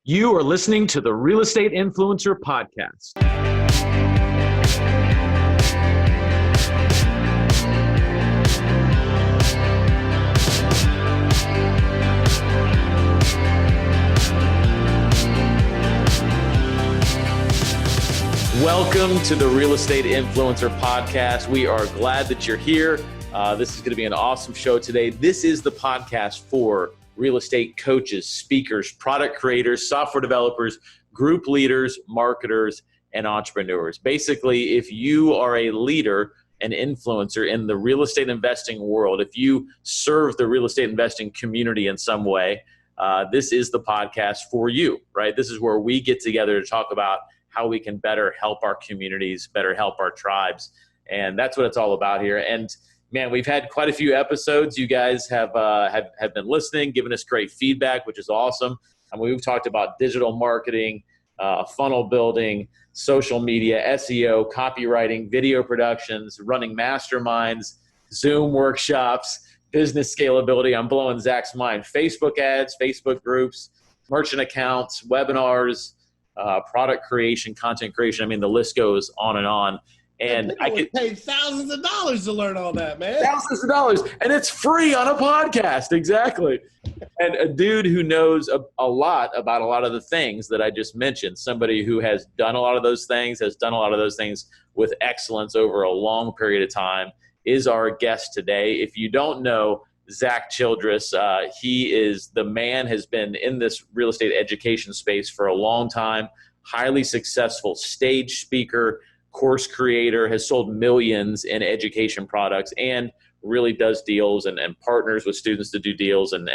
You are listening to the Real Estate Influencer Podcast. Welcome to the Real Estate Influencer Podcast. We are glad that you're here. This is going to be an awesome show today. This is the podcast for real estate coaches, speakers, product creators, software developers, group leaders, marketers, and entrepreneurs. Basically, if you are a leader, an influencer in the real estate investing world, if you serve the real estate investing community in some way, this is the podcast for you, right? This is where we get together to talk about how we can better help our communities, better help our tribes. And that's what it's all about here. And man, we've had quite a few episodes. You guys have been listening, giving us great feedback, which is awesome. I mean, we've talked about digital marketing, funnel building, social media, SEO, copywriting, video productions, running masterminds, Zoom workshops, business scalability. I'm blowing Zach's mind. Facebook ads, Facebook groups, merchant accounts, webinars, product creation, content creation. I mean, the list goes on and on. And I could pay thousands of dollars to learn all that, man. Thousands of dollars. And it's free on a podcast. Exactly. And a dude who knows a lot about a lot of the things that I just mentioned, somebody who has done a lot of those things, with excellence over a long period of time, is our guest today. If you don't know Zack Childress, he is the man, has been in this real estate education space for a long time, highly successful stage speaker, course creator, has sold millions in education products, and really does deals and partners with students to do deals and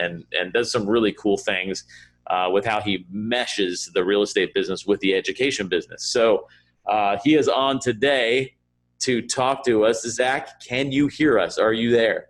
does some really cool things with how he meshes the real estate business with the education business. So he is on today to talk to us. Zack, can you hear us? Are you there?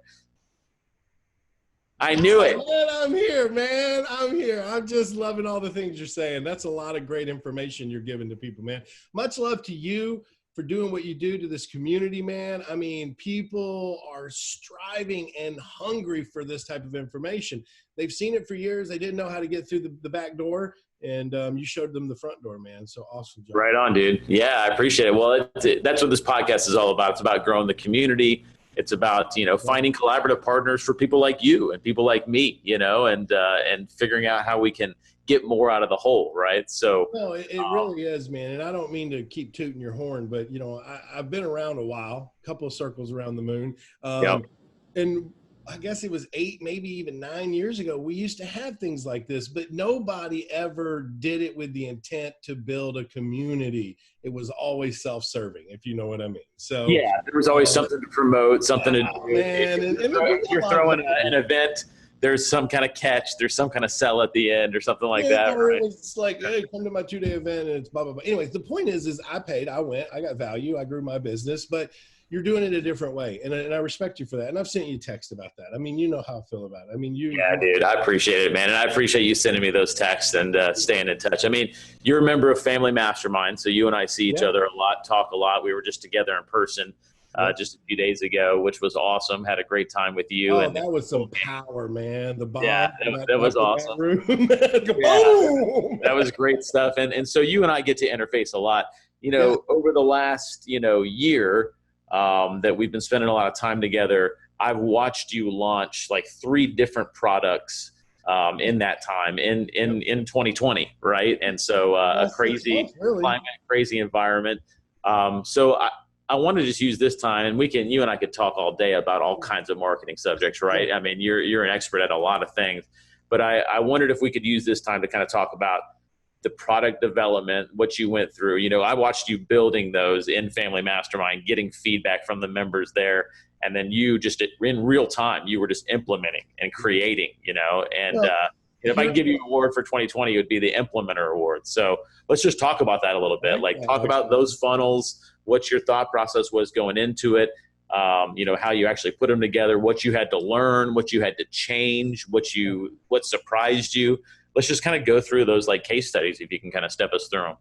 I knew it. Man, I'm here, man. I'm here. I'm just loving all the things you're saying. That's a lot of great information you're giving to people, man. Much love to you for doing what you do to this community, man. I mean, people are striving and hungry for this type of information. They've seen it for years. They didn't know how to get through the back door, and you showed them the front door, man. So awesome job. Right on, dude. Yeah, I appreciate it. Well, that's what this podcast is all about. It's about growing the community. It's about, finding collaborative partners for people like you and people like me, and figuring out how we can get more out of the whole, right? So no, it really is, man. And I don't mean to keep tooting your horn, but I've been around a while, a couple of circles around the moon. And I guess it was 8, maybe even 9 years ago, we used to have things like this, but nobody ever did it with the intent to build a community. It was always self-serving, if you know what I mean. So yeah, there was always something to promote, something to do. Man, if you're throwing an event, there's some kind of catch, there's some kind of sell at the end or something like that, right? It's like, hey, come to my 2-day event and it's blah, blah, blah. Anyways, the point is I paid, I went, I got value, I grew my business, but you're doing it a different way. And I respect you for that. And I've sent you a text about that. I mean, you know how I feel about it. I mean, yeah, dude, I appreciate it, man. And I appreciate you sending me those texts and staying in touch. I mean, you're a member of Family Mastermind. So you and I see each other a lot, talk a lot. We were just together in person just a few days ago, which was awesome. Had a great time with you. Oh, and that was some power, man. The bomb. Yeah, that was awesome. That was great stuff. And so you and I get to interface a lot, over the last, year, that we've been spending a lot of time together. I've watched you launch like 3 different products in that time in 2020, right? And so a crazy climate, crazy environment. So I want to just use this time, and you and I could talk all day about all kinds of marketing subjects, right? I mean, you're an expert at a lot of things, but I wondered if we could use this time to kind of talk about the product development, what you went through. I watched you building those in Family Mastermind, getting feedback from the members there. And then you just in real time, you were just implementing and creating, if I could give you an award for 2020, it would be the Implementer Award. So let's just talk about that a little bit. Talk about those funnels, what your thought process was going into it, how you actually put them together, what you had to learn, what you had to change, what surprised you. Let's just kind of go through those case studies, if you can kind of step us through them.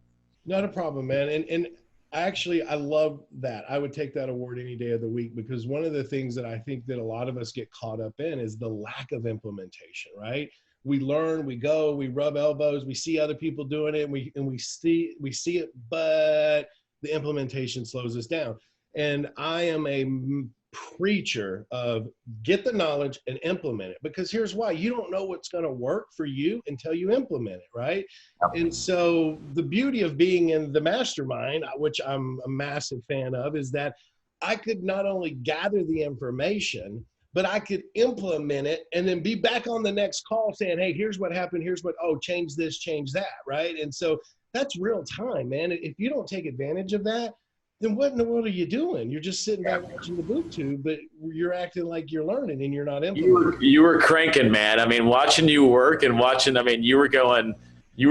Not a problem, man. And actually, I love that. I would take that award any day of the week, because one of the things that I think that a lot of us get caught up in is the lack of implementation, right? we learn, we go, we rub elbows, we see other people doing it, and we see it, but the implementation slows us down. And I am a preacher of get the knowledge and implement it, because here's why: you don't know what's going to work for you until you implement it, right? And so the beauty of being in the mastermind, which I'm a massive fan of, is that I could not only gather the information, but I could implement it and then be back on the next call saying, hey, here's what happened, here's what, oh, change this, change that, right? And so that's real time, man. If you don't take advantage of that, then what in the world are you doing? You're just sitting back watching the boob tube, but you're acting like you're learning and you're not implementing. You were cranking, man. I mean, watching you work and watching, I mean, you were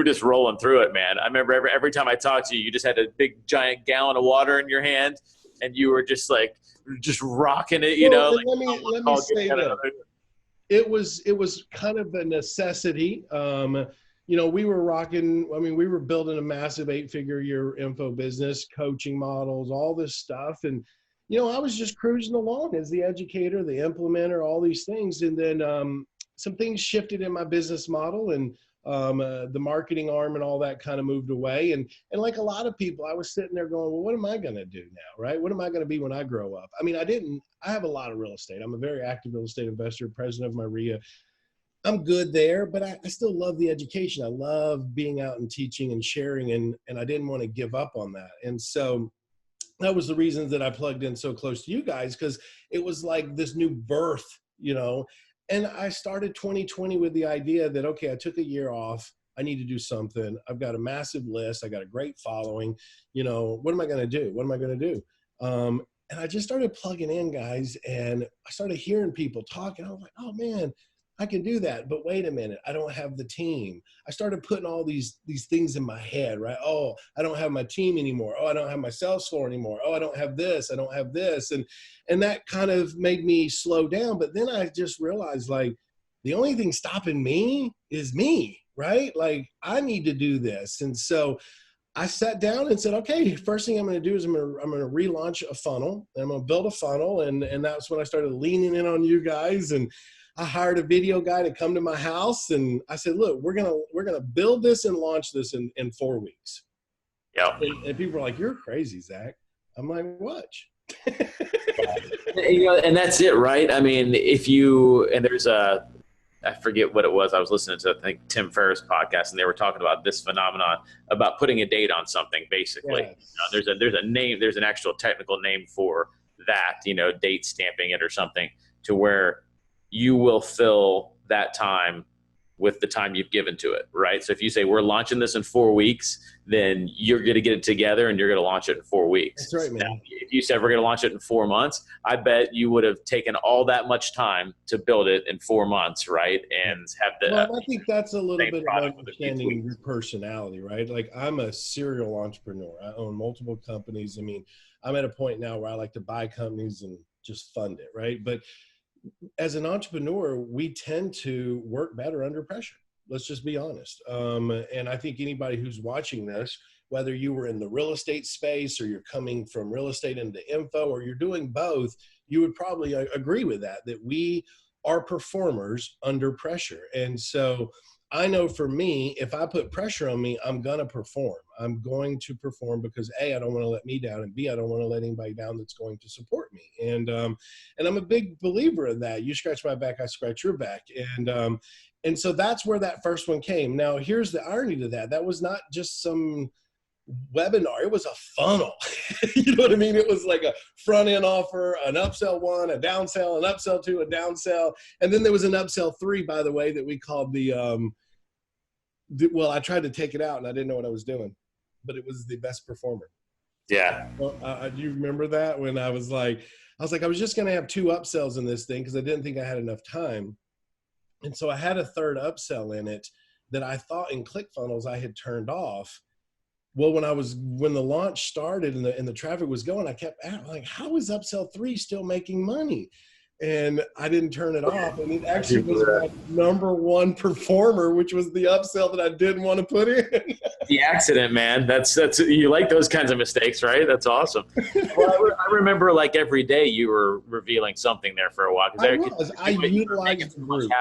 just rolling through it, man. I remember every time I talked to you, you just had a big giant gallon of water in your hand and you were just rocking it, you know. Like, let me say that. It was kind of a necessity. You know, we were rocking, I mean, we were building a massive 8-figure year info business, coaching models, all this stuff. And, you know, I was just cruising along as the educator, the implementer, all these things. And then some things shifted in my business model, and the marketing arm and all that kind of moved away. And like a lot of people, I was sitting there going, well, what am I going to do now, right? What am I going to be when I grow up? I mean, I have a lot of real estate. I'm a very active real estate investor, president of my RIA. I'm good there, but I still love the education. I love being out and teaching and sharing, and I didn't want to give up on that. And so that was the reason that I plugged in so close to you guys, because it was like this new birth, you know. And I started 2020 with the idea that, okay, I took a year off. I need to do something. I've got a massive list. I got a great following. You know, what am I going to do? What am I going to do? And I just started plugging in, guys, and I started hearing people talking. I was like, oh, man, I can do that. But wait a minute, I don't have the team. I started putting all these things in my head, right? Oh, I don't have my team anymore. Oh, I don't have my sales floor anymore. Oh, I don't have this. I don't have this. And that kind of made me slow down. But then I just realized, like, the only thing stopping me is me, right? Like, I need to do this. And so I sat down and said, okay, first thing I'm going to do is I'm going to relaunch a funnel. And I'm going to build a funnel. And that's when I started leaning in on you guys. And I hired a video guy to come to my house, and I said, look, we're gonna build this and launch this in 4 weeks. Yeah. And people are like, you're crazy, Zach. I'm like, watch. You know, and that's it, right? I mean, there's I forget what it was. I was listening to, I think, Tim Ferriss' podcast, and they were talking about this phenomenon about putting a date on something, basically. Yes. You know, there's a name, there's an actual technical name for that, you know, date stamping it or something, to where you will fill that time with the time you've given to it, right? So if you say we're launching this in 4 weeks, then you're going to get it together and you're going to launch it in 4 weeks. That's right, man. Now, if you said we're going to launch it in 4 months, I bet you would have taken all that much time to build it in 4 months, right? And have the. Well, I think that's a little bit of understanding your personality, right? Like, I'm a serial entrepreneur. I own multiple companies. I mean, I'm at a point now where I like to buy companies and just fund it, right? But as an entrepreneur, we tend to work better under pressure. Let's just be honest. And I think anybody who's watching this, whether you were in the real estate space or you're coming from real estate into info, or you're doing both, you would probably agree with that we are performers under pressure. And so I know for me, if I put pressure on me, I'm going to perform. I'm going to perform because A, I don't want to let me down, and B, I don't want to let anybody down that's going to support me. And I'm a big believer in that. You scratch my back, I scratch your back. And so that's where that first one came. Now, here's the irony to that. That was not just some webinar. It was a funnel. You know what I mean? It was like a front end offer, an upsell 1, a downsell, an upsell 2, a downsell. And then there was an upsell 3, by the way, that we called well, I tried to take it out and I didn't know what I was doing, but it was the best performer. Yeah. Well, do you remember that when I was just going to have 2 upsells in this thing because I didn't think I had enough time. And so I had a third upsell in it that I thought in ClickFunnels I had turned off. Well, when the launch started and the traffic was going, I kept like, how is upsell 3 still making money? And I didn't turn it off. And it actually was my number 1 performer, which was the upsell that I didn't want to put in. The accident, man. That's you like those kinds of mistakes, right? That's awesome. Well, I remember like every day you were revealing something there for a while. I utilized the group.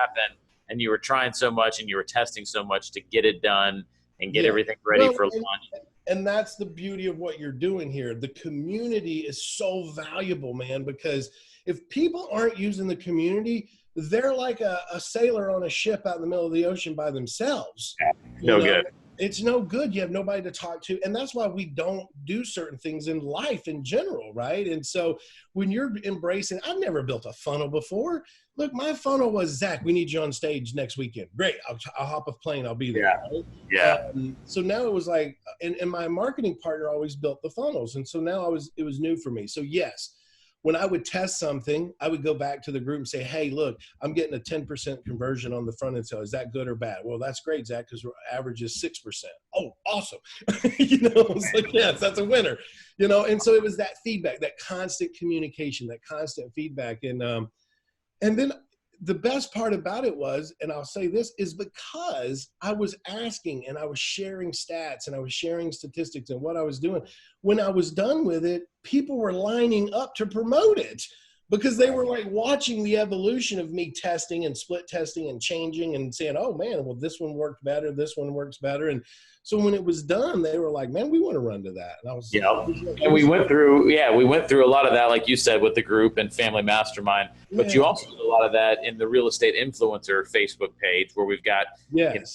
and you were trying so much and you were testing so much to get it done and get everything ready for launch. And that's the beauty of what you're doing here. The community is so valuable, man, because if people aren't using the community, they're like a sailor on a ship out in the middle of the ocean by themselves. No good. It's no good. You have nobody to talk to. And that's why we don't do certain things in life in general, right? And so when you're embracing, I've never built a funnel before. Look, my funnel was, Zach, we need you on stage next weekend. Great. I'll hop a plane. I'll be there. Yeah. Right? Yeah. So now it was like, and my marketing partner always built the funnels. And so now it was new for me. So yes, when I would test something, I would go back to the group and say, hey, look, I'm getting a 10% conversion on the front end sale. Is that good or bad? Well, that's great, Zach, because our average is 6%. Oh, awesome. It's like, yes, that's a winner. And so it was that feedback, that constant communication, that constant feedback. And then the best part about it was, and I'll say this, is because I was asking and I was sharing stats and I was sharing statistics and what I was doing. When I was done with it, people were lining up to promote it because they were like watching the evolution of me testing and split testing and changing and saying, oh man, well, this one worked better. This one works better. And so when it was done, they were like, man, we want to run to that. And I was, and we went through a lot of that, like you said, with the group and Family Mastermind, but you also did a lot of that in the Real Estate Influencer Facebook page where we've got, and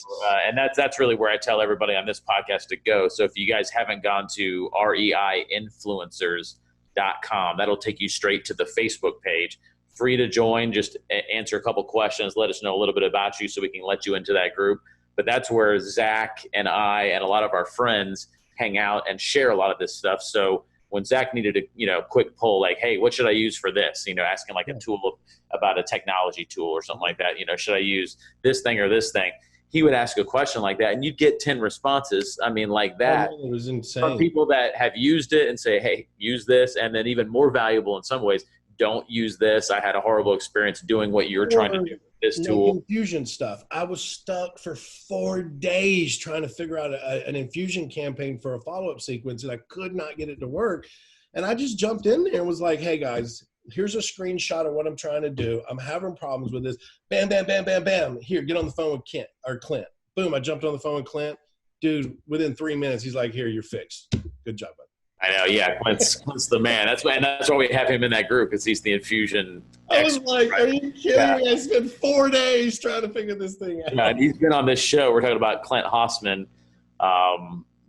that's really where I tell everybody on this podcast to go. So if you guys haven't gone to reiinfluencers.com, that'll take you straight to the Facebook page. Free to join, just answer a couple questions, let us know a little bit about you so we can let you into that group. But that's where Zach and I and a lot of our friends hang out and share a lot of this stuff. So when Zach needed a quick pull, like, hey, what should I use for this? Asking like a tool about a technology tool or something like that. Should I use this thing or this thing? He would ask a question like that, and you'd get 10 responses. I mean, like that. It was insane. From people that have used it and say, hey, use this, and then even more valuable in some ways, don't use this. I had a horrible experience doing what you're trying to do. This tool. Infusion stuff. I was stuck for 4 days trying to figure out an infusion campaign for a follow-up sequence, and I could not get it to work. And I just jumped in there and was like, hey guys, here's a screenshot of what I'm trying to do. I'm having problems with this. Bam, bam, bam, bam, bam. Here, get on the phone with Clint. Boom, I jumped on the phone with Clint. Dude, within 3 minutes, he's like, here, you're fixed. Good job, bud. I know, yeah. Clint's the man. That's why we have him in that group, because he's the infusion I was like, right? Are you kidding me? I spent 4 days trying to figure this thing out. Yeah, and he's been on this show. We're talking about Clint Hossman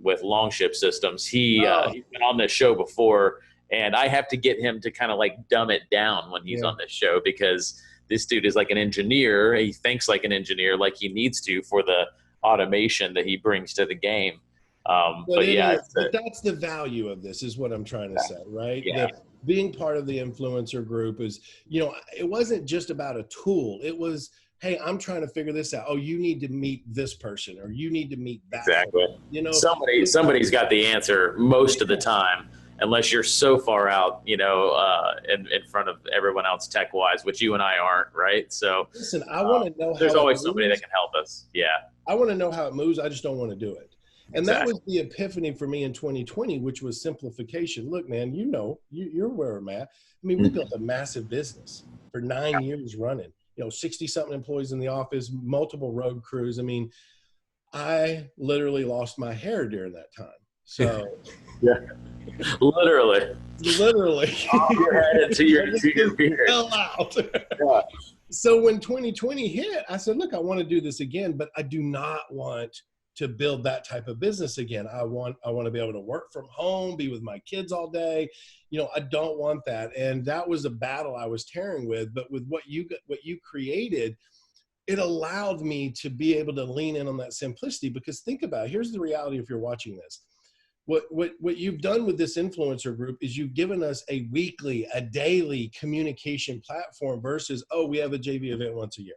with Longship Systems. He's been on this show before, and I have to get him to kind of like dumb it down when he's on this show, because this dude is like an engineer. He thinks like an engineer, like he needs to, for the automation that he brings to the game. But that's the value of this, is what I'm trying to say, right? Yeah. Being part of the influencer group is, it wasn't just about a tool. It was, hey, I'm trying to figure this out. Oh, you need to meet this person, or you need to meet that person. Exactly. Somebody's got the answer most of the time, unless you're so far out, in front of everyone else tech-wise, which you and I aren't, right? So listen, I want to know how there's always somebody that can help us. Yeah. I want to know how it moves. I just don't want to do it. And that was the epiphany for me in 2020, which was simplification. Look, man, you're where I'm at. I mean, we built a massive business for 9 years running, 60-something employees in the office, multiple road crews. I mean, I literally lost my hair during that time. So yeah, literally. Off your head into your beard. Fell out. Yeah. So when 2020 hit, I said, look, I want to do this again, but I do not want to build that type of business again. I want to be able to work from home, be with my kids all day. I don't want that. And that was a battle I was tearing with. But with what you created, it allowed me to be able to lean in on that simplicity. Because think about it, here's the reality if you're watching this. What you've done with this influencer group is you've given us a weekly, a daily communication platform versus, we have a JV event once a year.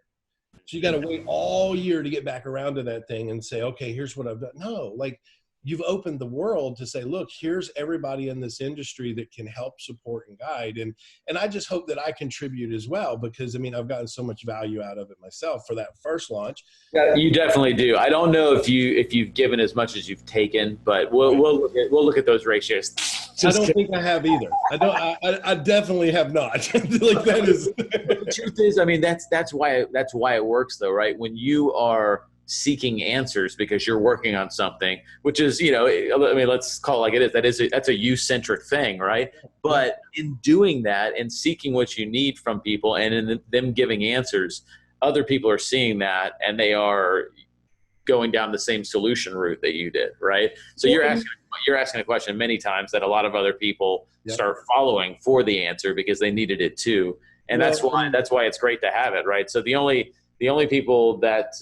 So you got to wait all year to get back around to that thing and say, okay, here's what I've done. No, like, you've opened the world to say, look, here's everybody in this industry that can help support and guide. And I just hope that I contribute as well, because I've gotten so much value out of it myself for that first launch. Yeah, you definitely do. I don't know if you've given as much as you've taken, but we'll look at those ratios. I don't think I have either. I definitely have not. Like that is. The truth is, I mean, that's why it works though, right? When you are seeking answers because you're working on something, which is, I mean, let's call it like it is. That's a you-centric thing, right? But in doing that and seeking what you need from people and in them giving answers, other people are seeing that and they are going down the same solution route that you did, right? So you're asking a question many times that a lot of other people start following for the answer because they needed it too. And that's why it's great to have it, right? So the only people that,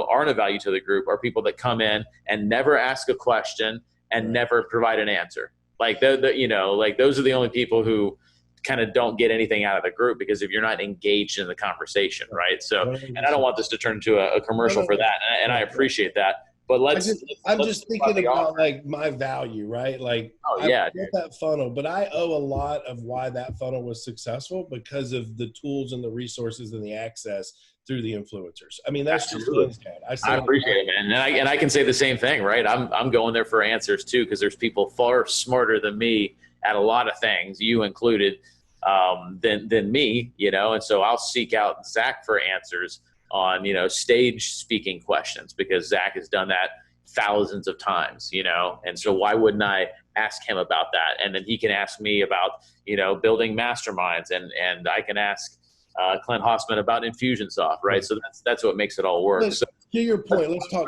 aren't of value to the group are people that come in and never ask a question and never provide an answer. Like those are the only people who kind of don't get anything out of the group because if you're not engaged in the conversation, right? So, and I don't want this to turn into a commercial for that. And I appreciate that. But I'm just thinking about like my value, right? Like, I built that funnel, but I owe a lot of why that funnel was successful because of the tools and the resources and the access through the influencers. I mean, that's just I appreciate it, man. And I can say the same thing, right? I'm going there for answers too, because there's people far smarter than me at a lot of things, you included, than me, and so I'll seek out Zack for answers on, stage speaking questions because Zack has done that thousands of times, and so why wouldn't I ask him about that? And then he can ask me about, building masterminds and I can ask Clint Hossman about Infusionsoft, right? So that's what makes it all work. So to your point, let's go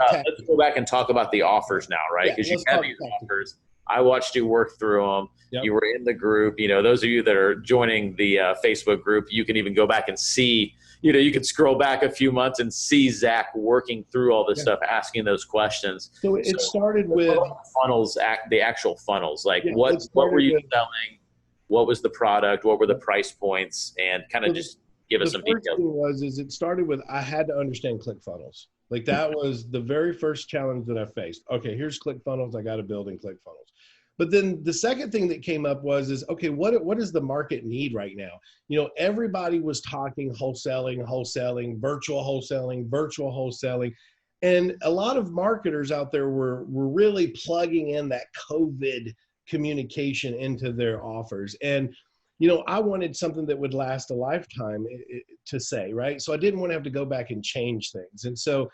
back and talk about the offers now, right? Because you have these offers. I watched you work through them. Yep. You were in the group. Those of you that are joining the Facebook group, you can even go back and see, you can scroll back a few months and see Zack working through all this stuff, asking those questions. So it started with funnels, the actual funnels. Like what were you selling? What was the product? What were the price points? And kind of just give us some details. The first thing it started with, I had to understand ClickFunnels. Like that was the very first challenge that I faced. Okay, here's ClickFunnels. I got to build in ClickFunnels. But then the second thing that came up was okay, what does the market need right now? Everybody was talking wholesaling, virtual wholesaling. And a lot of marketers out there were really plugging in that COVID communication into their offers. And, I wanted something that would last a lifetime to say, right? So I didn't want to have to go back and change things. And so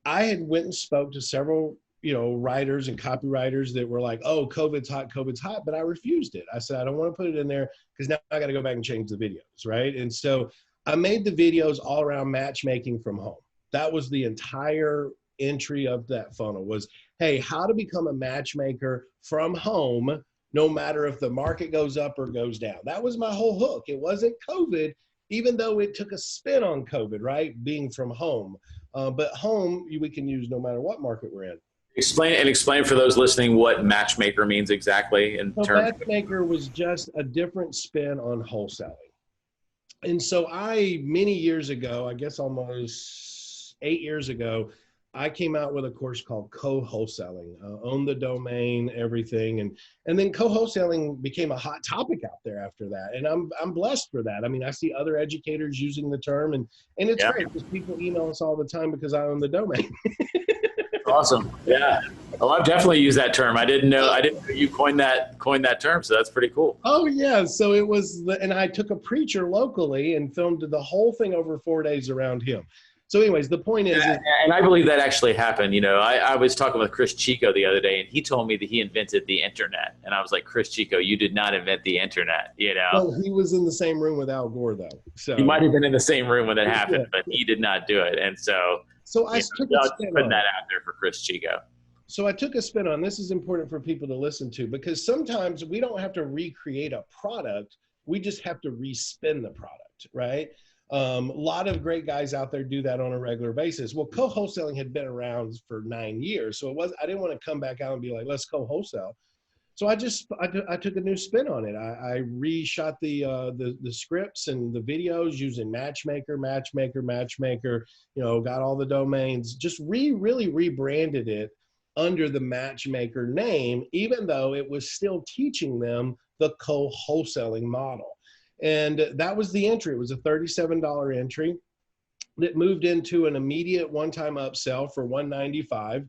I had went and spoke to several writers and copywriters that were like, oh, COVID's hot, but I refused it. I said, I don't want to put it in there because now I got to go back and change the videos, right? And so I made the videos all around matchmaking from home. That was the entire entry of that funnel was, hey, how to become a matchmaker from home, no matter if the market goes up or goes down. That was my whole hook. It wasn't COVID, even though it took a spin on COVID, right? Being from home. But home, we can use no matter what market we're in. Explain for those listening what matchmaker means exactly in terms. Matchmaker was just a different spin on wholesaling. And so many years ago, I guess almost 8 years ago, I came out with a course called co-wholesaling, own the domain, everything. And then co-wholesaling became a hot topic out there after that. And I'm blessed for that. I mean, I see other educators using the term and it's great because people email us all the time because I own the domain. Awesome. Yeah. Well, I've definitely used that term. I didn't know you coined that term. So that's pretty cool. Oh yeah. So it was, and I took a preacher locally and filmed the whole thing over 4 days around him. So anyways, the point is, and I believe that actually happened. I was talking with Chris Chiko the other day and he told me that he invented the internet. And I was like, Chris Chiko, you did not invent the internet, Well, he was in the same room with Al Gore though. So he might've been in the same room when it happened, but he did not do it. And so I took a spin putting that out there for Chris Chiko. So I took a spin on this. Is important for people to listen to because sometimes we don't have to recreate a product. We just have to respin the product, right? A lot of great guys out there do that on a regular basis. Well, co-wholesaling had been around for 9 years. So I didn't want to come back out and be like, let's co-wholesale. So I took a new spin on it. I reshot the scripts and the videos using matchmaker, got all the domains, just really rebranded it under the matchmaker name, even though it was still teaching them the co-wholesaling model. And that was the entry. It was a $37 entry that moved into an immediate one-time upsell for $195.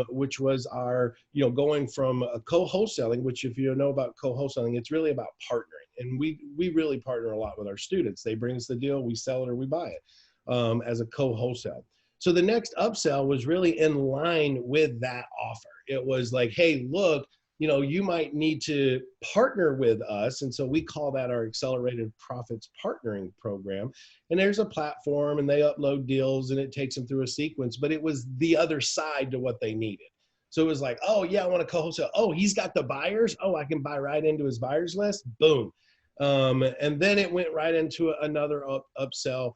which was our, going from a co-wholesaling, which if you know about co-wholesaling, it's really about partnering. And we really partner a lot with our students. They bring us the deal, we sell it or we buy it as a co-wholesale. So the next upsell was really in line with that offer. It was like, hey, look, you might need to partner with us. And so we call that our Accelerated Profits Partnering Program. And there's a platform and they upload deals and it takes them through a sequence, but it was the other side to what they needed. So it was like, oh yeah, I want to co-wholesale. Oh, he's got the buyers. Oh, I can buy right into his buyers list. Boom. And then it went right into another upsell,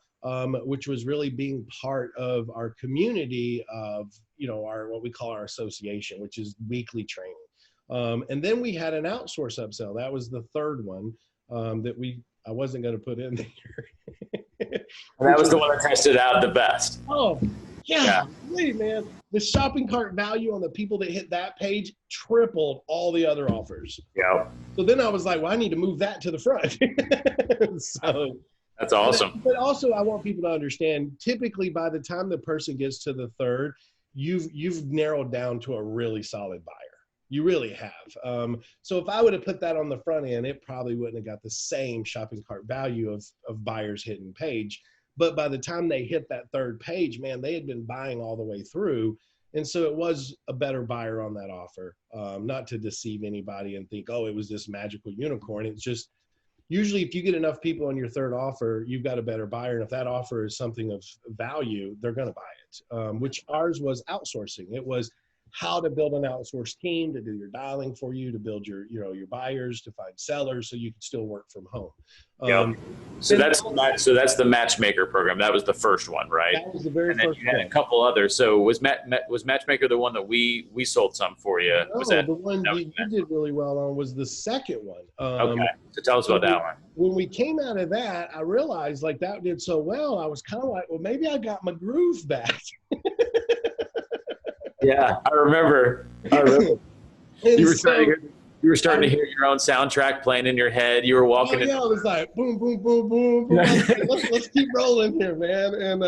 which was really being part of our community of, our, what we call our association, which is weekly training. And then we had an outsource upsell. That was the third one I wasn't going to put in there. And that was the one that tested out the best. Oh, yeah. Man. The shopping cart value on the people that hit that page tripled all the other offers. Yeah. So then I was like, well, I need to move that to the front. So that's awesome. But also I want people to understand, typically by the time the person gets to the third, you've narrowed down to a really solid buyer. You really have. So if I would have put that on the front end, it probably wouldn't have got the same shopping cart value of buyers hitting page. But by the time they hit that third page, man, they had been buying all the way through. And so it was a better buyer on that offer, not to deceive anybody and think, oh, it was this magical unicorn. It's just, usually if you get enough people on your third offer, you've got a better buyer. And if that offer is something of value, they're going to buy it, which ours was outsourcing. It was how to build an outsourced team to do your dialing for you, to build your buyers, to find sellers so you can still work from home. So that's the matchmaker program. That was the first one, right? That was the very and then first you had one. a couple others. So was matchmaker the one that we sold some for you? No, was that the one you did really well on was the second one. Okay, so tell us about that one. When we came out of that, I realized like that did so well. I was kind of like, well, maybe I got my groove back. Yeah, I remember. You were starting to hear your own soundtrack playing in your head. You were walking. Yeah, it was like boom, boom, boom, boom, boom. let's keep rolling here, man. And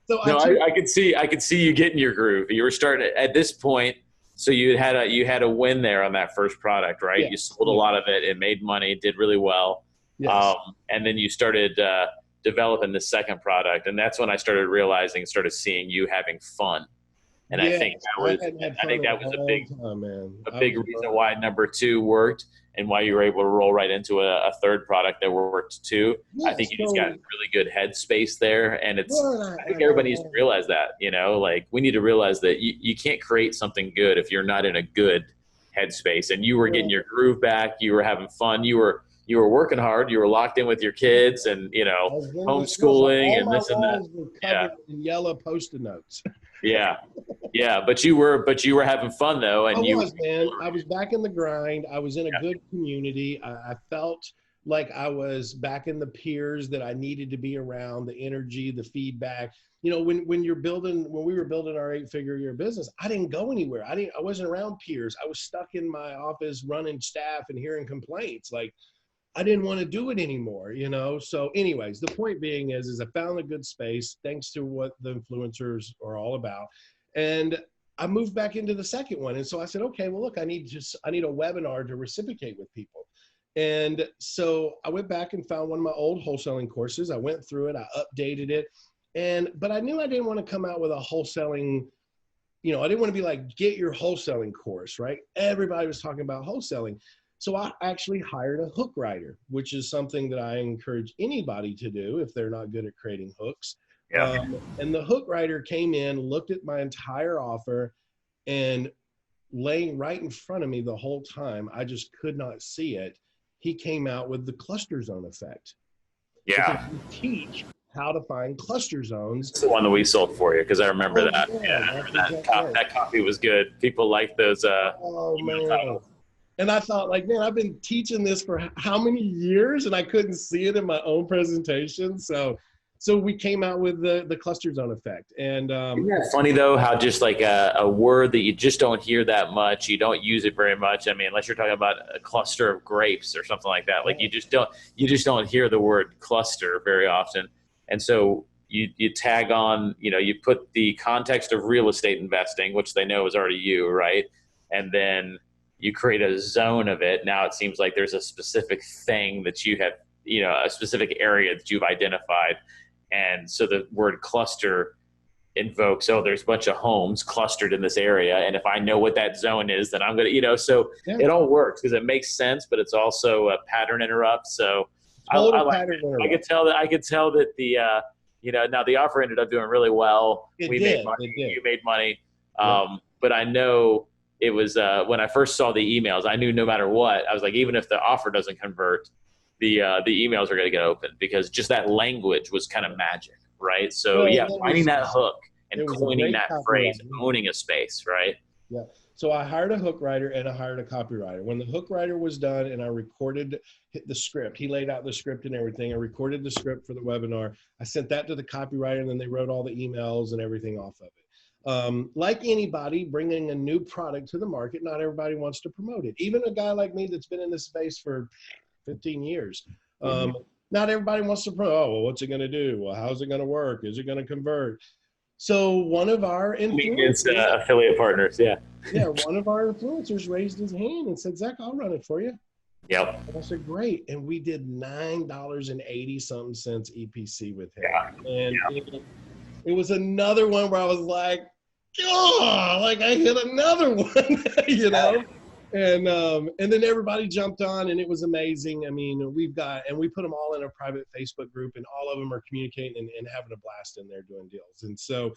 so I could see you getting your groove. You were starting at this point. So you had a win there on that first product, right? Yes. You sold a lot of it. It made money. It did really well. Yes. And then you started developing the second product, and that's when I started realizing, started seeing you having fun. And I think that was a big reason why number 2 worked and why you were able to roll right into a third product that worked too. I think you just got a really good headspace there. And I think everybody needs to realize that, like we need to realize that you can't create something good if you're not in a good headspace. And you were getting your groove back. You were having fun. You were working hard. You were locked in with your kids and, homeschooling and this and that. Were covered in yellow Post-it notes. Yeah, but you were having fun though, and I was back in the grind. I was in a good community. I felt like I was back in the peers that I needed to be around, the energy, the feedback. When we were building our 8-figure year business, I didn't go anywhere. I wasn't around peers. I was stuck in my office running staff and hearing complaints. Like I didn't want to do it anymore, So anyways, the point being is I found a good space thanks to what the influencers are all about. And I moved back into the second one. And so I said, okay, well, look, I need a webinar to reciprocate with people. And so I went back and found one of my old wholesaling courses. I went through it, I updated it. But I knew I didn't want to come out with a wholesaling, I didn't want to be like, get your wholesaling course, right? Everybody was talking about wholesaling. So I actually hired a hook writer, which is something that I encourage anybody to do if they're not good at creating hooks. Yeah. And the hook writer came in, looked at my entire offer, and laying right in front of me the whole time, I just could not see it. He came out with the cluster zone effect. Yeah. So teach how to find cluster zones. It's the one that we sold for you because I remember that. Yeah, that copy was good. People like those. Man. And I thought, like, man, I've been teaching this for how many years, and I couldn't see it in my own presentation. So we came out with the cluster zone effect. And isn't that funny though, how just like a word that you just don't hear that much, you don't use it very much. I mean, unless you're talking about a cluster of grapes or something like that. Like you just don't hear the word cluster very often. And so you tag on, you put the context of real estate investing, which they know is already you, right? And then you create a zone of it. Now it seems like there's a specific thing that you have, a specific area that you've identified. And so the word cluster invokes, there's a bunch of homes clustered in this area. And if I know what that zone is, then I'm going to, so it all works because it makes sense, but it's also a pattern interrupt. So I could tell that the, now the offer ended up doing really well. We made money. You made money. But I know it was, when I first saw the emails, I knew no matter what, I was like, even if the offer doesn't convert, the emails are going to get open, because just that language was kind of magic. Right. So finding that hook and coining that phrase, owning a space. Right. Yeah. So I hired a hook writer and I hired a copywriter. When the hook writer was done and I recorded the script, he laid out the script and everything. I recorded the script for the webinar. I sent that to the copywriter, and then they wrote all the emails and everything off of it. Like anybody bringing a new product to the market, not everybody wants to promote it. Even a guy like me that's been in this space for 15 years. Not everybody wants to promote. Oh, well, what's it going to do? Well, how's it going to work? Is it going to convert? So one of our influencers, affiliate partners, one of our influencers raised his hand and said, Zach, I'll run it for you. Yep. And I said, great. And we did $9.80 something cents EPC with him. And it was another one where I was like, oh, like I hit another one, And then everybody jumped on, and it was amazing. I mean, we put them all in a private Facebook group, and all of them are communicating and having a blast in there doing deals. And so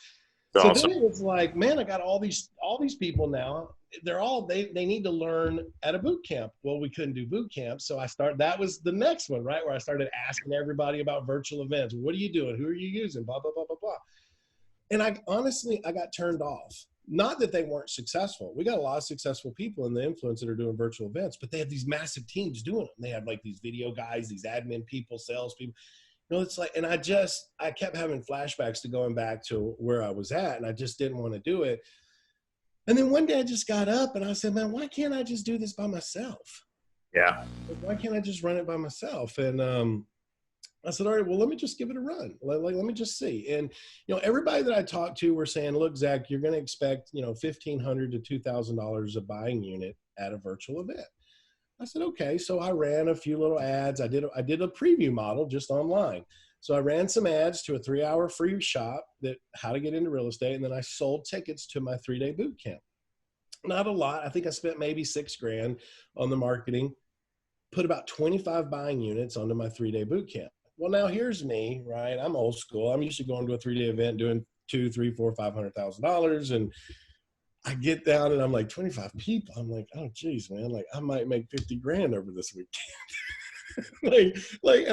awesome. Then it was like, man, I got all these people now. They need to learn at a boot camp. Well, we couldn't do boot camp. So that was the next one, right? Where I started asking everybody about virtual events. What are you doing? Who are you using? Blah, blah, blah, blah, blah. And I got turned off. Not that they weren't successful. We got a lot of successful people in the influence that are doing virtual events, but they have these massive teams doing them. They have like these video guys, these admin people, sales people. It's like, and I kept having flashbacks to going back to where I was at, and I just didn't want to do it. And then one day I just got up and I said, man, why can't I just do this by myself? Yeah. Why can't I just run it by myself? And, I said, all right, well, let me just give it a run. Let me just see. And, everybody that I talked to were saying, look, Zach, you're going to expect, $1,500 to $2,000 a buying unit at a virtual event. I said, okay. So I ran a few little ads. I did a preview model just online. So I ran some ads to a 3-hour free shop that how to get into real estate. And then I sold tickets to my 3-day boot camp. Not a lot. I think I spent maybe $6,000 on the marketing, put about 25 buying units onto my 3-day boot camp. Well, now here's me, right? I'm old school. I'm used to going to a 3-day event, doing $200,000, $300,000, $500,000. And I get down and I'm like, 25 people. I'm like, oh geez, man, like I might make 50 grand over this weekend.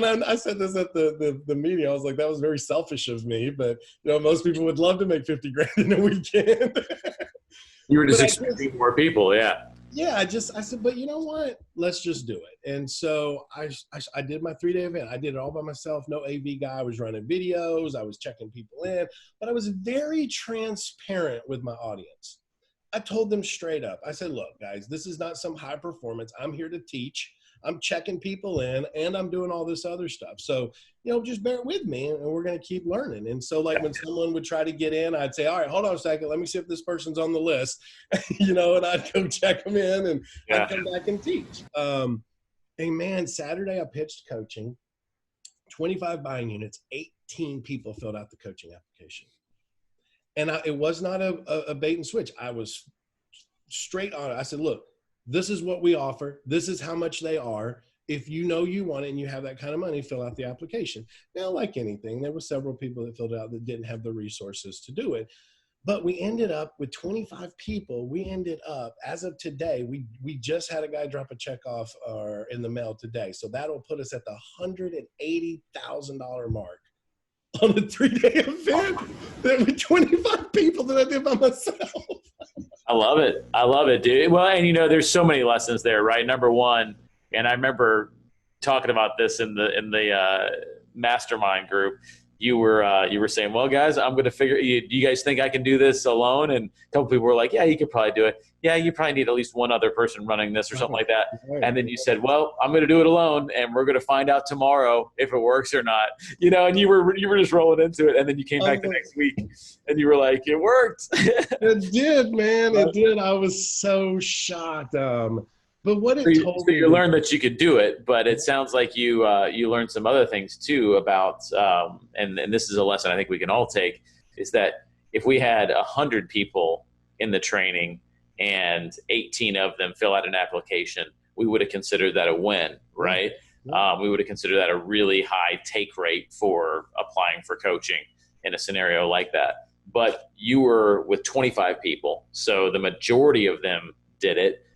and I said this at the meeting. I was like, that was very selfish of me, but most people would love to make 50 grand in a weekend. You were just expecting more people. Yeah. Yeah, I said, but you know what? Let's just do it. And so I did my 3-day event. I did it all by myself. No AV guy. I was running videos. I was checking people in, but I was very transparent with my audience. I told them straight up. I said, look, guys, this is not some high performance. I'm here to teach. I'm checking people in, and I'm doing all this other stuff. So, just bear with me, and we're going to keep learning. And so, like, when someone would try to get in, I'd say, all right, hold on a second. Let me see if this person's on the list, and I'd go check them in, and I'd come back and teach. And man, Saturday I pitched coaching, 25 buying units, 18 people filled out the coaching application. And it was not a bait and switch. I was straight on it. I said, look, this is what we offer. This is how much they are. If you want it and you have that kind of money, fill out the application. Now, like anything, there were several people that filled it out that didn't have the resources to do it. But we ended up with 25 people. We ended up, as of today, we just had a guy drop a check off in the mail today. So that'll put us at the $180,000 mark on a 3-day event. There were 25 people that I did by myself. I love it, dude. Well, and there's so many lessons there, right? Number one, and I remember talking about this in the Mastermind group, you were saying, well, guys, I'm going to figure, you guys think I can do this alone? And a couple people were like, yeah, you could probably do it. Yeah, you probably need at least one other person running this or something like that. And then you said, well, I'm going to do it alone, and we're going to find out tomorrow if it works or not. And you were just rolling into it. And then you came back the next week and you were like, it worked. It did, man. It did. I was so shocked. But what it told me, you learned that you could do it, but it sounds like you learned some other things too about, and this is a lesson I think we can all take, is that if we had 100 people in the training and 18 of them fill out an application, we would have considered that a win, right? We would have considered that a really high take rate for applying for coaching in a scenario like that. But you were with 25 people, so the majority of them did it.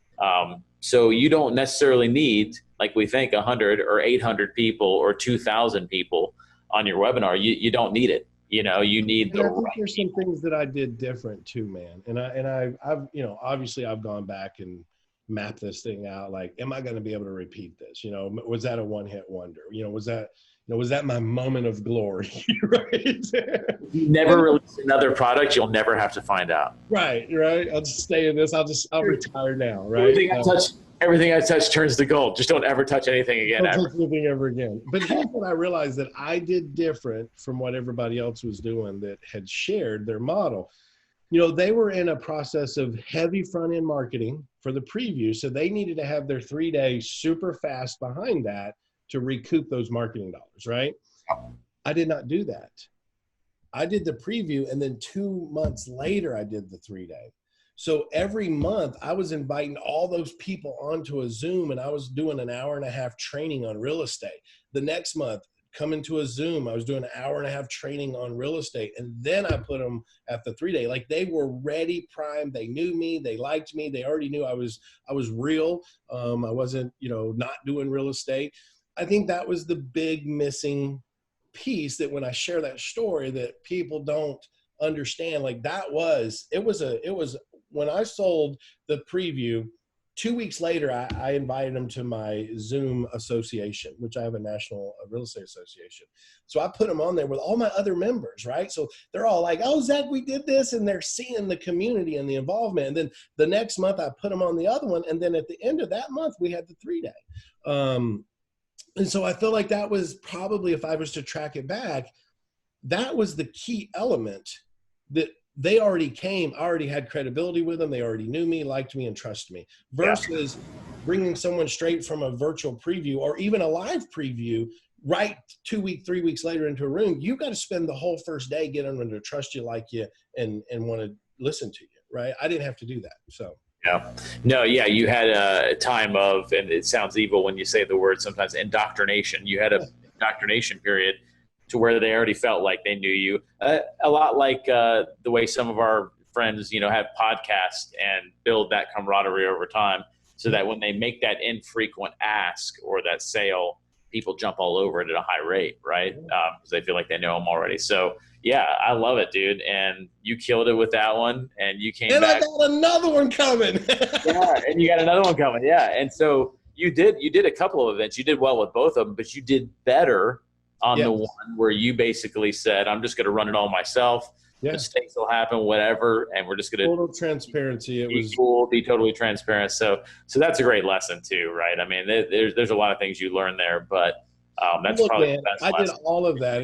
So you don't necessarily need, like we think, 100 or 800 people or 2,000 people on your webinar. You don't need it. You need the. I think there's some things that I did different too, man. And I've obviously I've gone back and mapped this thing out. Like, am I going to be able to repeat this? Was that a one-hit wonder? Was that my moment of glory? Right. You never release another product, you'll never have to find out. Right. I'll just stay in this. I'll retire now. Right. Everything I touch turns to gold. Just don't ever touch anything again. Don't touch anything ever again. But here's what I realized that I did different from what everybody else was doing that had shared their model. They were in a process of heavy front-end marketing for the preview. So they needed to have their 3 days super fast behind that to recoup those marketing dollars, right? I did not do that. I did the preview, and then 2 months later, I did the 3-day. So every month I was inviting all those people onto a Zoom, and I was doing an hour-and-a-half training on real estate. The next month, coming to a Zoom, I was doing an hour-and-a-half training on real estate. And then I put them at the 3-day. Like, they were ready, primed. They knew me. They liked me. They already knew I was real. I wasn't, not doing real estate. I think that was the big missing piece, that when I share that story, that people don't understand. Like, it was when I sold the preview, 2 weeks later, I invited them to my Zoom association, which I have a national real estate association. So I put them on there with all my other members, right? So they're all like, oh, Zach, we did this. And they're seeing the community and the involvement. And then the next month I put them on the other one. And then at the end of that month, we had the 3-day. And so I feel like that was probably, if I was to track it back, that was the key element, that they already came. I already had credibility with them. They already knew me, liked me, and trusted me, versus bringing someone straight from a virtual preview or even a live preview right 2 weeks, 3 weeks later into a room. You got to spend the whole first day getting them to trust you, like you, and want to listen to you, right? I didn't have to do that. So. Yeah. No, yeah, you had a time of, and it sounds evil when you say the word sometimes, indoctrination. You had a indoctrination period to where they already felt like they knew you. A lot like the way some of our friends, have podcasts and build that camaraderie over time, so that when they make that infrequent ask or that sale, people jump all over it at a high rate, right? Because they feel like they know them already. So yeah, I love it, dude. And you killed it with that one, and you came back. And I got another one coming. Yeah, and you got another one coming. Yeah, and so you did a couple of events. You did well with both of them, but you did better on the one where you basically said, I'm just going to run it all myself. Mistakes will happen, whatever, and we're just going to total transparency. Be totally transparent. So that's a great lesson too, right? I mean, there's a lot of things you learn there, but that's probably the best lesson. I did all of that.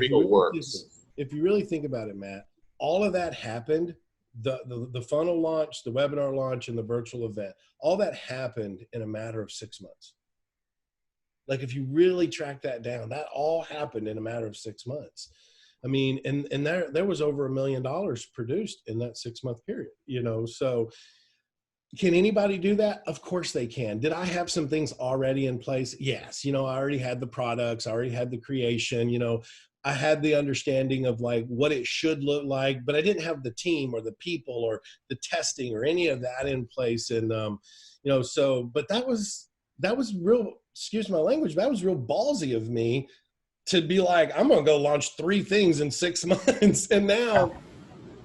If you really think about it, Matt, all of that happened. The funnel launch, the webinar launch, and the virtual event, all that happened in a matter of 6 months. Like, if you really track that down, that all happened in a matter of 6 months. I mean, and there was over $1 million produced in that 6-month period, so can anybody do that? Of course they can. Did I have some things already in place? Yes. I already had the products, I already had the creation, I had the understanding of like what it should look like, but I didn't have the team or the people or the testing or any of that in place. And, but that was real, excuse my language, that was real ballsy of me to be like, I'm going to go launch 3 things in 6 months. And now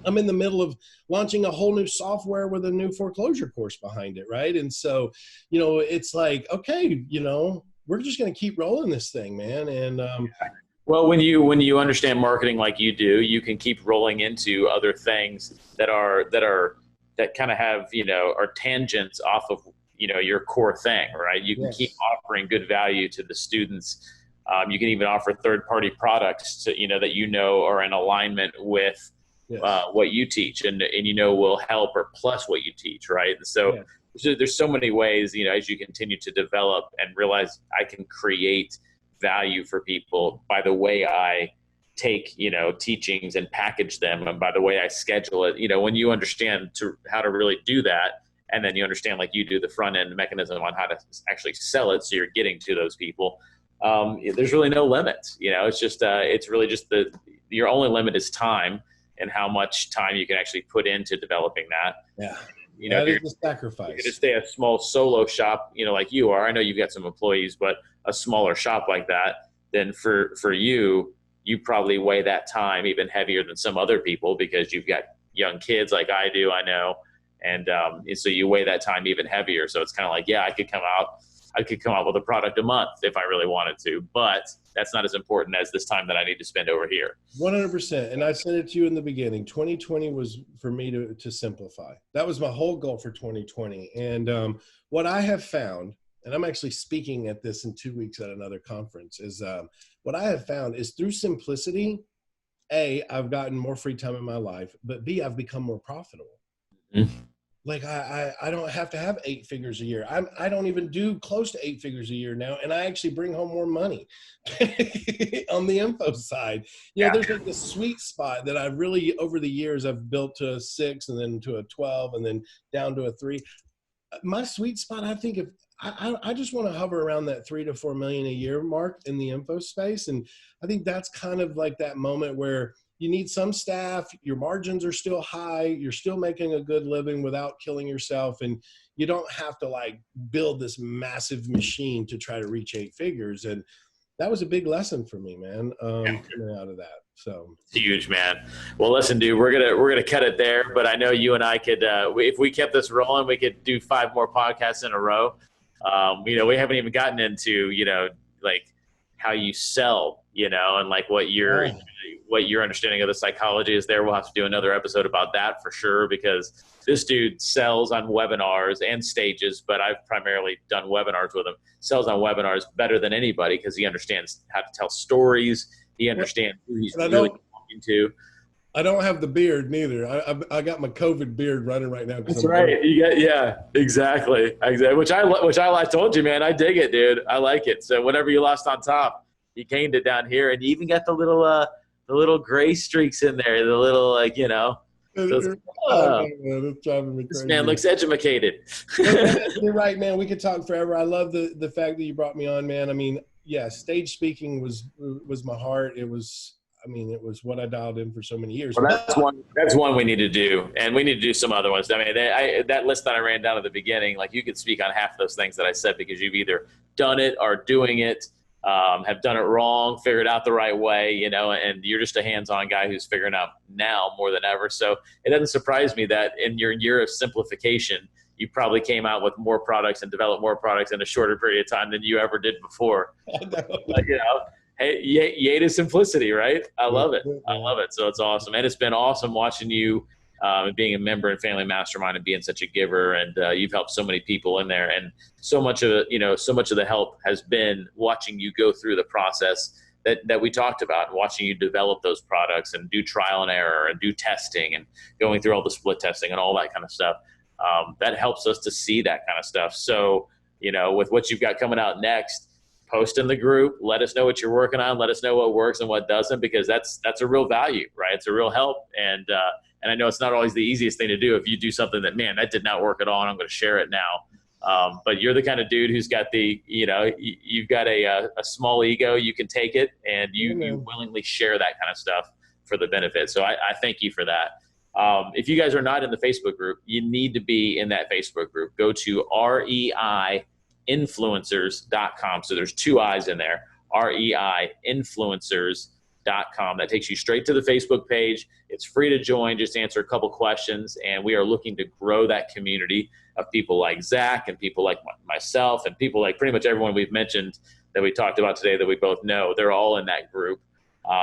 I'm in the middle of launching a whole new software with a new foreclosure course behind it. Right. And so, it's like, okay, we're just going to keep rolling this thing, man. And Well, when you understand marketing like you do, you can keep rolling into other things that kind of have, are tangents off of, your core thing, right? You can keep Yes. offering good value to the students. You can even offer third-party products to, that are in alignment with Yes. what you teach and will help or plus what you teach, right? So Yes. there's so many ways, as you continue to develop and realize I can create value for people by the way I take, teachings and package them, and by the way I schedule it. When you understand how to really do that, and then you understand, like you do, the front end mechanism on how to actually sell it, so you're getting to those people. There's really no limits. It's just it's really just your only limit is time and how much time you can actually put into developing that. Yeah. If That is you're the going to sacrifice. stay a small solo shop, like you are, I know you've got some employees, but a smaller shop like that, then for you probably weigh that time even heavier than some other people because you've got young kids like I do, I know. And so you weigh that time even heavier. So it's kind of like, yeah, I could come out with a product a month if I really wanted to, but that's not as important as this time that I need to spend over here. 100%. And I said it to you in the beginning, 2020 was for me to simplify. That was my whole goal for 2020. And what I have found, and I'm actually speaking at this in 2 weeks at another conference, is what I have found is through simplicity, A, I've gotten more free time in my life, but B, I've become more profitable. Mm-hmm. Like I don't have to have 8 figures a year. I don't even do close to 8 figures a year now. And I actually bring home more money on the info side. There's like this sweet spot that I've really, over the years, I've built to a 6 and then to a 12 and then down to a 3. My sweet spot, I think, if I just want to hover around that 3 to 4 million a year mark in the info space. And I think that's kind of like that moment where you need some staff, your margins are still high, you're still making a good living without killing yourself, and you don't have to like build this massive machine to try to reach 8 figures. And that was a big lesson for me, man, coming out of that. So it's huge, man. Well, listen, dude, we're gonna cut it there, but I know you and I could, if we kept this rolling, we could do 5 more podcasts in a row. We haven't even gotten into, like how you sell, and like what your understanding of the psychology is there. We'll have to do another episode about that for sure, because this dude sells on webinars and stages, but I've primarily done webinars with him. Sells on webinars better than anybody because he understands how to tell stories. He understands who he's really talking to. I don't have the beard neither. I got my COVID beard running right now. That's right. Exactly. Which I told you, man, I dig it, dude. I like it. So whatever you lost on top, you gained it down here, and you even got the little gray streaks in there. The little It's driving me crazy. This man looks educated. You're right, man. We could talk forever. I love the fact that you brought me on, man. I mean, yeah, stage speaking was my heart. It was what I dialed in for so many years. Well, that's one we need to do, and we need to do some other ones. I mean, that list that I ran down at the beginning, like you could speak on half of those things that I said because you've either done it or doing it, have done it wrong, figured out the right way, and you're just a hands-on guy who's figuring out now more than ever. So it doesn't surprise me that in your year of simplification, you probably came out with more products and developed more products in a shorter period of time than you ever did before. Hey, yay to simplicity, right? I love it. So it's awesome. And it's been awesome watching you being a member in Family Mastermind and being such a giver. And you've helped so many people in there. And so much of the help has been watching you go through the process that we talked about, and watching you develop those products and do trial and error and do testing and going through all the split testing and all that kind of stuff. That helps us to see that kind of stuff. So, with what you've got coming out next, post in the group, let us know what you're working on, let us know what works and what doesn't, because that's a real value, right? It's a real help. And I know it's not always the easiest thing to do if you do something that, man, that did not work at all, and I'm going to share it now. But you're the kind of dude who's got you've got a small ego, you can take it, and you willingly share that kind of stuff for the benefit. So I thank you for that. If you guys are not in the Facebook group, you need to be in that Facebook group. Go to REIinfluencers.com. So there's 2 I's in there, REIinfluencers.com. That takes you straight to the Facebook page. It's free to join. Just answer a couple questions. And we are looking to grow that community of people like Zach and people like myself and people like pretty much everyone we've mentioned that we talked about today that we both know. They're all in that group.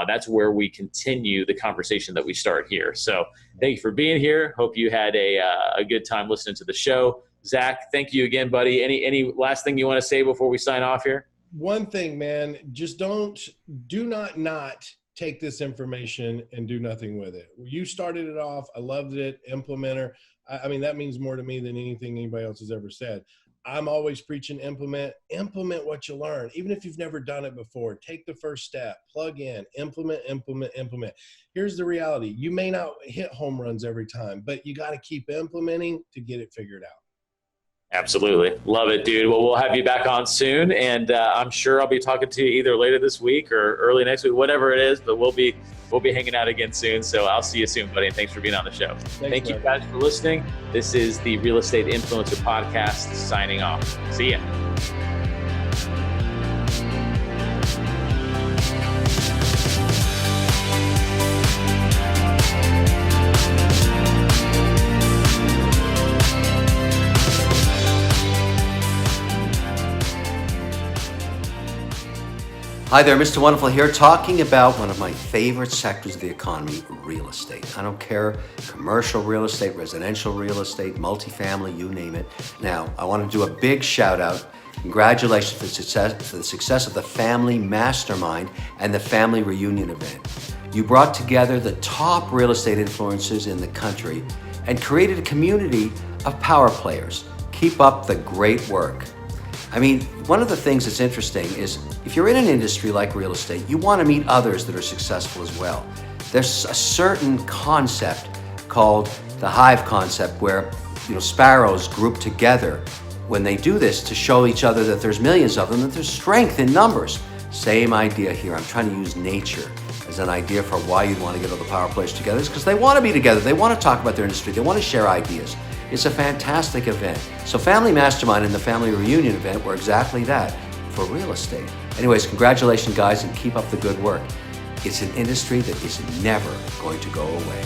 that's where we continue the conversation that we start here. So thank you for being here. Hope you had a good time listening to the show. Zack, thank you again, buddy. Any last thing you want to say before we sign off here? One thing, man, just do not take this information and do nothing with it. You started it off. I loved it. Implementer. I mean, that means more to me than anything anybody else has ever said. I'm always preaching implement what you learn. Even if you've never done it before, take the first step, plug in, implement. Here's the reality. You may not hit home runs every time, but you got to keep implementing to get it figured out. Absolutely. Love it, dude. Well, we'll have you back on soon. And I'm sure I'll be talking to you either later this week or early next week, whatever it is, but we'll be hanging out again soon. So I'll see you soon, buddy. And thanks for being on the show. Thank you guys for listening. This is the Real Estate Influencer Podcast signing off. See ya. Hi there, Mr. Wonderful here, talking about one of my favorite sectors of the economy, real estate. I don't care, commercial real estate, residential real estate, multifamily, you name it. Now, I want to do a big shout out. Congratulations for the success of the Family Mastermind and the Family Reunion event. You brought together the top real estate influencers in the country and created a community of power players. Keep up the great work. I mean, one of the things that's interesting is if you're in an industry like real estate, you want to meet others that are successful as well. There's a certain concept called the hive concept where, sparrows group together when they do this to show each other that there's millions of them, that there's strength in numbers. Same idea here. I'm trying to use nature as an idea for why you'd want to get all the power players together. It's because they want to be together. They want to talk about their industry. They want to share ideas. It's a fantastic event. So Family Mastermind and the Family Reunion event were exactly that for real estate. Anyways, congratulations guys, and keep up the good work. It's an industry that is never going to go away.